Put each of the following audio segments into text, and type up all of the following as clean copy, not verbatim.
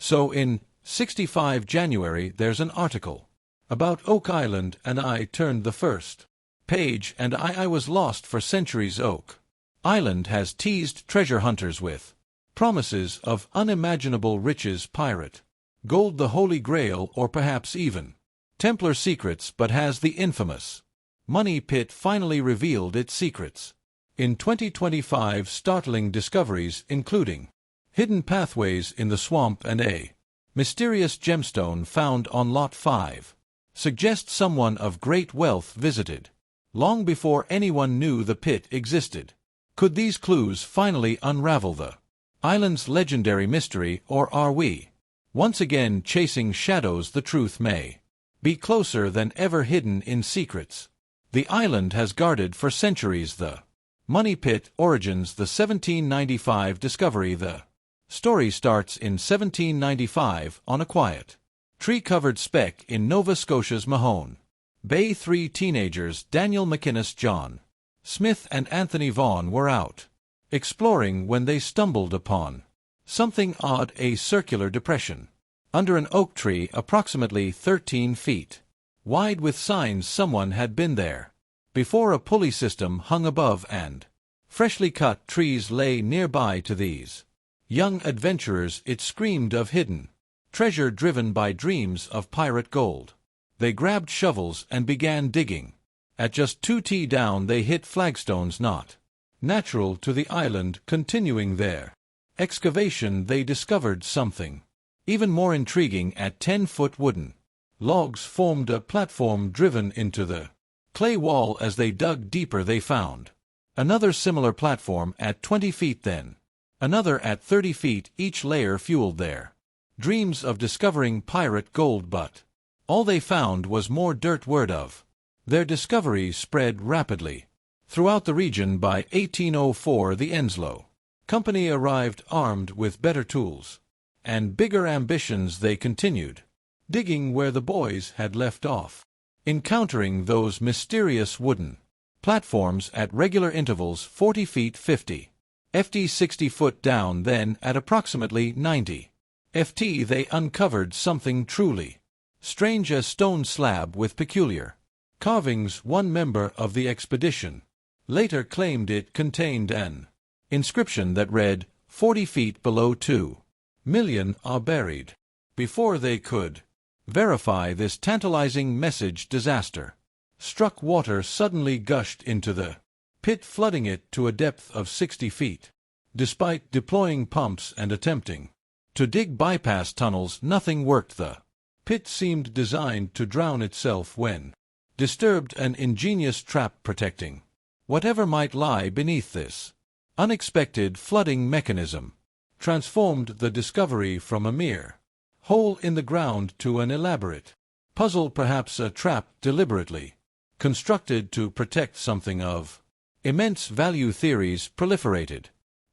So in 65 January there's an article about Oak Island, and I turned the first page, and I was lost for centuries. Oak Island has teased treasure hunters with promises of unimaginable riches, pirate gold, the Holy Grail, or perhaps even Templar secrets, but has the infamous money pit finally revealed its secrets? In 2025, startling discoveries including hidden pathways in the swamp and a mysterious gemstone found on Lot 5 suggest someone of great wealth visited long before anyone knew the pit existed. Could these clues finally unravel the island's legendary mystery, or are we once again chasing shadows? The truth may be closer than ever, hidden in secrets the island has guarded for centuries. The Money Pit origins. The 1795 discovery. The story starts in 1795 on a quiet, tree-covered speck in Nova Scotia's Mahone Bay. Three teenagers, Daniel McInnes, John Smith, and Anthony Vaughan, were out exploring when they stumbled upon something odd: a circular depression under an oak tree approximately 13 feet wide, with signs someone had been there before. A pulley system hung above, and freshly cut trees lay nearby. To these young adventurers it screamed of hidden treasure, driven by dreams of pirate gold. They grabbed shovels and began digging. At just 2 down they hit flagstones not natural to the island. Continuing their excavation, they discovered something even more intriguing. At 10-foot wooden logs formed a platform driven into the clay wall. As they dug deeper, they found another similar platform at 20 feet, then another at 30 feet. Each layer fueled their dreams of discovering pirate gold, but all they found was more dirt. Word of their discovery spread rapidly throughout the region. By 1804, the Enslow Company arrived, armed with better tools and bigger ambitions. They continued digging where the boys had left off, encountering those mysterious wooden platforms at regular intervals, 40 feet 50 ft 60 foot down. Then at approximately 90 ft they uncovered something truly strange: a stone slab with peculiar carvings. One member of the expedition later claimed it contained an inscription that read, 40 feet below 2 million are buried. Before they could verify this tantalizing message, disaster struck. Water suddenly gushed into the pit, flooding it to a depth of 60 feet. Despite deploying pumps and attempting to dig bypass tunnels, nothing worked. The pit seemed designed to drown itself when disturbed, an ingenious trap protecting whatever might lie beneath. This unexpected flooding mechanism transformed the discovery from a mere hole in the ground to an elaborate puzzle, perhaps a trap deliberately constructed to protect something of immense value. Theories proliferated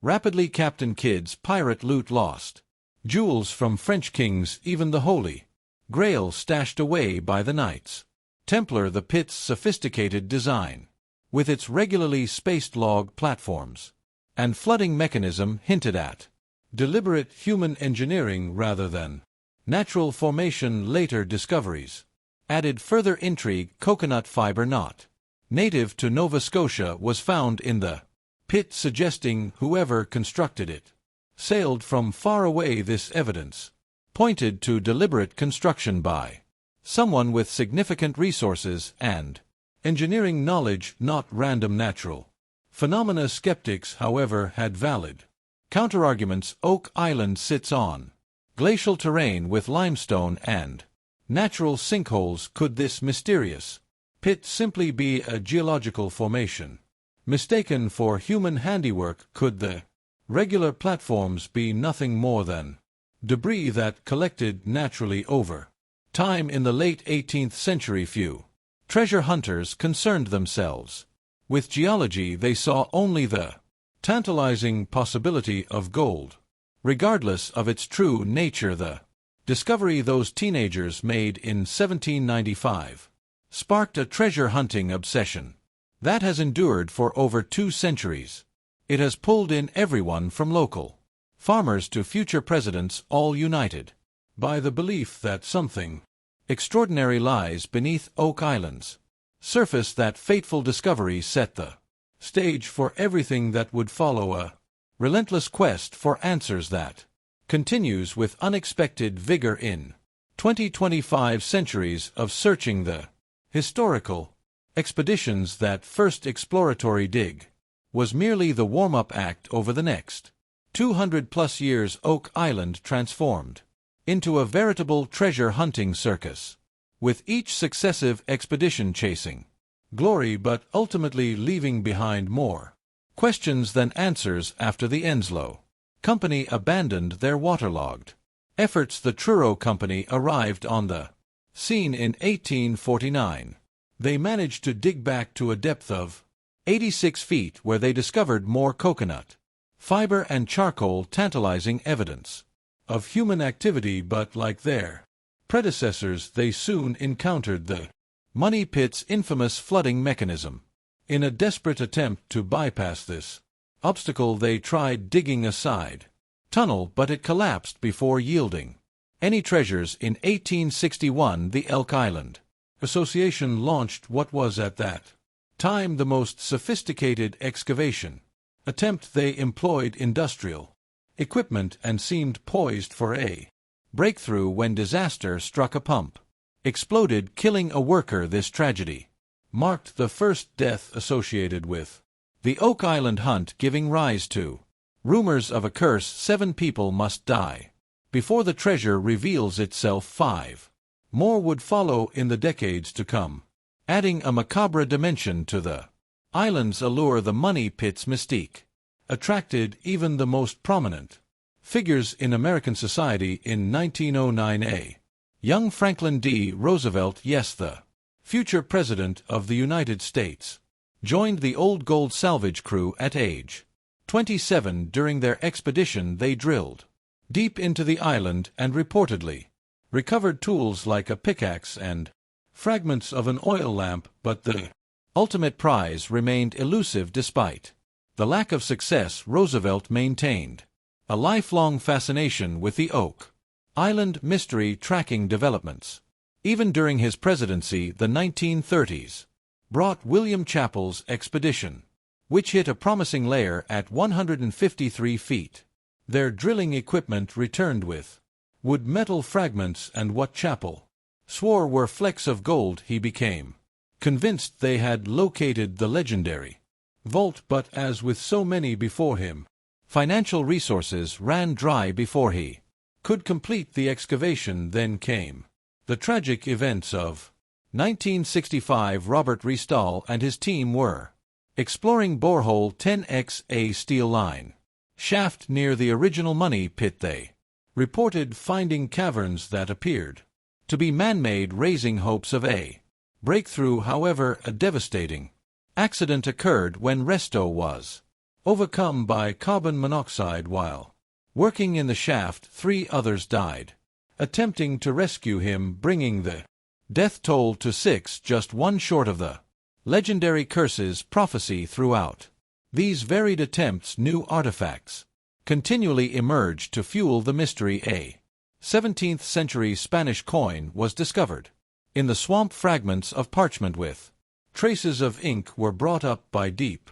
rapidly: Captain Kidd's pirate loot lost, jewels from French kings, even the Holy Grail stashed away by the Knights Templar. The pit's sophisticated design, with its regularly spaced log platforms and flooding mechanism, hinted at deliberate human engineering rather than natural formation. Later discoveries added further intrigue. Coconut fiber not native to Nova Scotia was found in the pit, suggesting whoever constructed it sailed from far away. This evidence pointed to deliberate construction by someone with significant resources and engineering knowledge, not random natural phenomena. Skeptics, however, had valid counterarguments. Oak Island sits on glacial terrain with limestone and natural sinkholes. Could this mysterious pit simply be a geological formation mistaken for human handiwork? Could the regular platforms be nothing more than debris that collected naturally over time? In the late 18th century, few treasure hunters concerned themselves with geology. They saw only the tantalizing possibility of gold, regardless of its true nature. The discovery those teenagers made in 1795 sparked a treasure hunting obsession that has endured for over 2 centuries. It has pulled in everyone from local farmers to future presidents, all united by the belief that something extraordinary lies beneath Oak Island's surface. That fateful discovery set the stage for everything that would follow, a relentless quest for answers that continues with unexpected vigor in 2025 centuries of searching. The historical expeditions, that first exploratory dig, was merely the warm-up act. Over the next 200-plus years, Oak Island transformed into a veritable treasure-hunting circus, with each successive expedition chasing glory but ultimately leaving behind more questions than answers. After the Enslow Company abandoned their waterlogged efforts, the Truro Company arrived on the scene in 1849. They managed to dig back to a depth of 86 feet, where they discovered more coconut fiber and charcoal, tantalizing evidence of human activity. But like their predecessors, they soon encountered the Money Pit's infamous flooding mechanism. In a desperate attempt to bypass this obstacle, they tried digging a side tunnel, but it collapsed before yielding any treasures. In 1861, the Elk Island Association launched what was at that time the most sophisticated excavation attempt. They employed industrial equipment and seemed poised for a breakthrough when disaster struck. A pump exploded, killing a worker. This tragedy marked the first death associated with the Oak Island hunt, giving rise to rumors of a curse. 7 people must die before the treasure reveals itself. 5 more would follow in the decades to come, adding a macabre dimension to the island's allure. The Money Pit's mystique attracted even the most prominent figures in American society. In 1909, a young Franklin D. Roosevelt, yes, the future President of the United States, joined the old gold salvage crew at age 27. During their expedition, they drilled deep into the island and reportedly recovered tools like a pickaxe and fragments of an oil lamp, but the ultimate prize remained elusive. Despite the lack of success, Roosevelt maintained a lifelong fascination with the Oak Island mystery, tracking developments. Even during his presidency, the 1930s brought William Chappell's expedition, which hit a promising layer at 153 feet. Their drilling equipment returned with wood metal fragments and what Chappell swore were flecks of gold. He became convinced they had located the legendary vault, but as with so many before him, financial resources ran dry before he could complete the excavation. Then came the tragic events of 1965. Robert Restall and his team were exploring borehole 10X, a steel line shaft near the original Money Pit. They reported finding caverns that appeared to be man-made, raising hopes of a breakthrough. However, a devastating accident occurred when Resto was overcome by carbon monoxide while working in the shaft. 3 others died attempting to rescue him, bringing the death toll to 6, just one short of the legendary curse's prophecy. Throughout these varied attempts, new artifacts continually emerged to fuel the mystery. A 17th-century Spanish coin was discovered in the swamp. Fragments of parchment with traces of ink were brought up by deep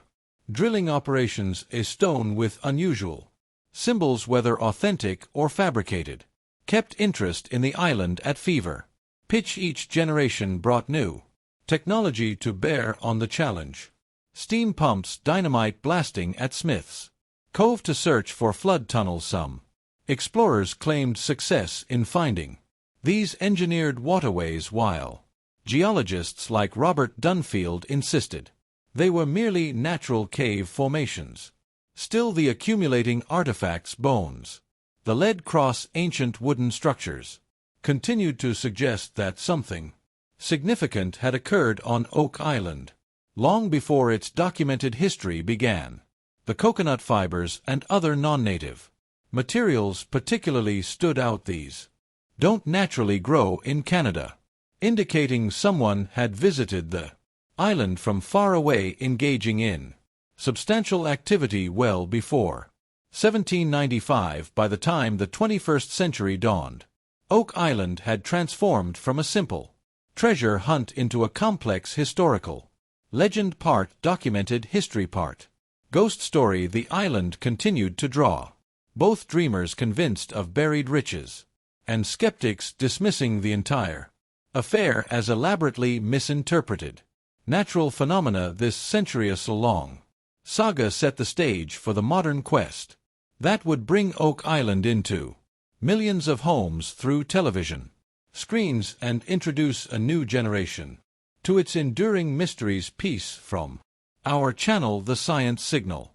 drilling operations. A stone with unusual symbols, whether authentic or fabricated, kept interest in the island at fever pitch. Each generation brought new technology to bear on the challenge. Steam pumps, dynamite blasting at Smith's Cove to search for flood tunnels. Some explorers claimed success in finding these engineered waterways, while geologists like Robert Dunfield insisted they were merely natural cave formations. Still, the accumulating artifacts, bones, the lead cross, ancient wooden structures, continued to suggest that something significant had occurred on Oak Island long before its documented history began. The coconut fibers and other non-native materials particularly stood out. These don't naturally grow in Canada, indicating someone had visited the island from far away, engaging in substantial activity well before 1795. By the time the 21st century dawned, Oak Island had transformed from a simple treasure hunt into a complex historical legend part documented history part ghost story. The island continued to draw both dreamers convinced of buried riches and skeptics dismissing the entire affair as elaborately misinterpreted natural phenomena. This centuries-long saga set the stage for the modern quest that would bring Oak Island into millions of homes through television screens and introduce a new generation to its enduring mysteries. Piece from our channel, The Science Signal.